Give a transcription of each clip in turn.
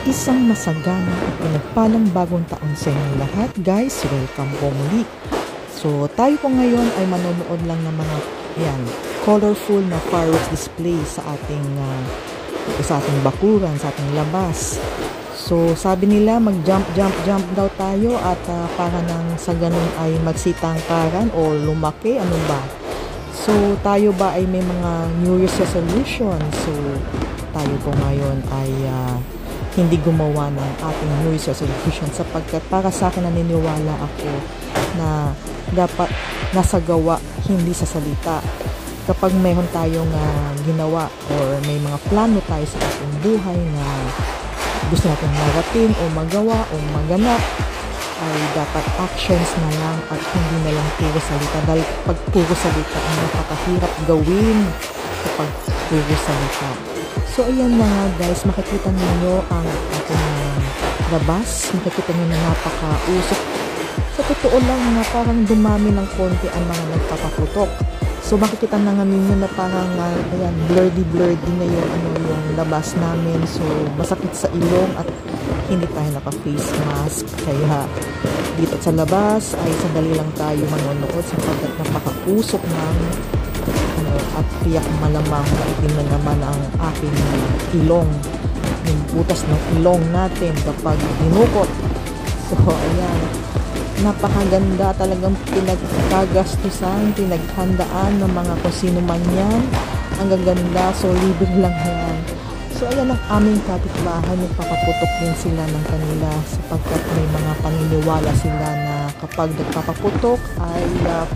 Isang masagana at pinagpalang bagong taon sa inyong lahat, guys. Welcome po muli. So, tayo po ngayon ay manonood lang ng mga colorful na fireworks display sa ating bakuran, sa ating labas. So, sabi nila mag-jump daw tayo at para nang sa ganun ay magsitangkaran o lumaki, ano ba? So, tayo ba ay may mga New Year's resolution? So, tayo po ngayon ay hindi gumawa ng ating New Year's resolution sapagkat para sa akin naniniwala ako na dapat nasa gawa, hindi sa salita. Kapag mayroon tayong ginawa or may mga plano tayo sa ating buhay na gusto natin marating o magawa o maganap, ay dapat actions na lang at hindi na lang puro salita. Dahil pag puro salita ang napakahirap gawin kapag puro salita. So, ayan na nga guys, makikita ninyo ang ating labas. Makikita ninyo na napaka-usok. Sa totoo lang na parang dumami ng konti ang mga nagpapaputok. So, makikita na nga ninyo na parang blurdy na yung labas namin. So, masakit sa ilong at hindi tayo naka-face mask. Kaya, dito sa labas ay sandali lang tayo manonood sapagkat napaka-usok ng at tiyak malamang maitim na naman ang aking ilong, yung butas ng ilong natin kapag dinukot. So, ayan, napakaganda talagang pinagkagastusan, pinaghandaan ng mga kung sino man yan. Ang gaganda, so libre lang yan. So, ayan ang aming kapitbahay, nagpapaputok din sila ng kanila sapagkat may mga paniniwala sila na kapag nagpapaputok ay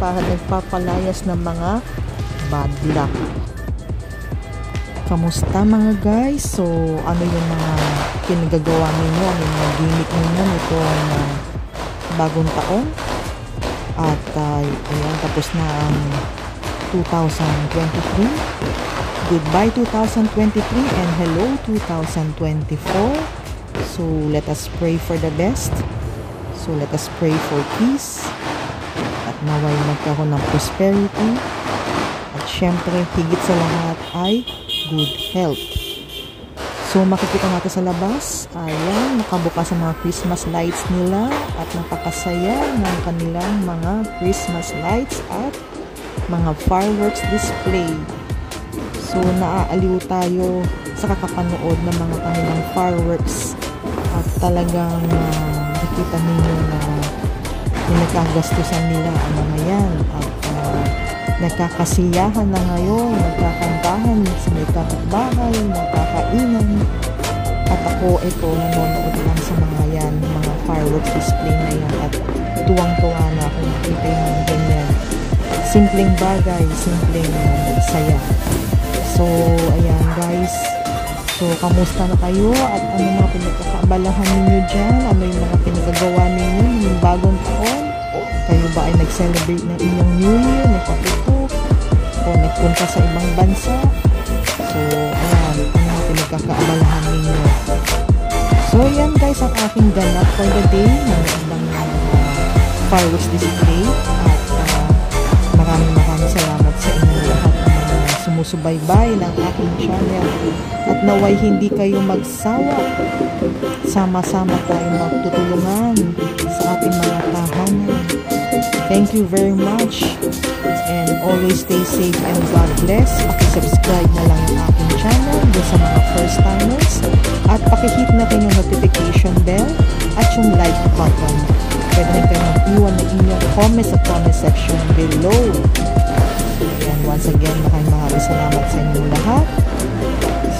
para nagpapalayas ng mga bad luck. Kamusta mga guys? So, ano yung mga pinagagawa ninyo? Ano yung mga gimmick ninyo nitong bagong taon? At ayan, tapos na ang 2023. Goodbye 2023 and hello 2024. So, let us pray for the best. So, let us pray for peace. At naway magkaroon ng prosperity. At syempre, higit sa lahat ay good health. So, makikita natin sa labas, ayan, nakabukas ang mga Christmas lights nila at napakasaya ng kanilang mga Christmas lights at mga fireworks display. So, naaaliw tayo sa kakapanood ng mga kanilang fireworks at talagang nakita ninyo na pinagkagastusan nila ang mga yan at nagkakasiyahan na ngayon, nagkakantahan sa may kapitbahay, nagkakainan. At ako, ito, nanonood lang sa mga yan, mga fireworks display na yan. At tuwang-tuwa na ako nakita yung mga ganyan. Simpleng bagay, simpleng saya. So, ayan guys. So, kamusta na kayo? At ano mga pinagkakaabalahan ninyo dyan? Ano yung mga pinagagawa ninyo yung bagong taon? Kayo ba ay nag-celebrate ng inyong New Year, nagpaputok, o nagpunta sa ibang bansa? So, ayan, ang mga pinagkakaabalahan ninyo. So, ayan guys, ang aking ganap for the day. Magandang fireworks display. At maraming salamat sa inyo lahat ng mga sumusubaybay ng aking channel. At naway hindi kayo magsawa. Sama-sama tayo magtutulungan sa ating mga tahanan. Thank you very much and always stay safe and God bless. Paki-subscribe na lang ang aking channel doon sa mga first timers at paki-hit na rin yung notification bell at yung like button. Pwede rin kayo mag-iwan ng inyong comments sa comment section below. And once again, maraming salamat sa inyong lahat.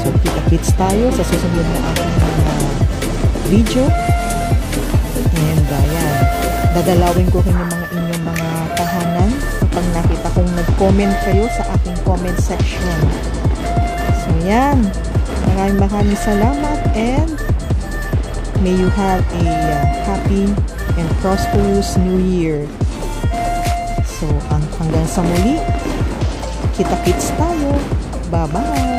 So, kita-kits tayo sa susunod na aking video. And ayan, dadalawin ko rin yung mga inyong mga tahanan kapag nakita kong nag-comment kayo sa aking comment section. So yan, maraming salamat and may you have a happy and prosperous new year. So hanggang sa muli, kita-kits tayo. Bye-bye!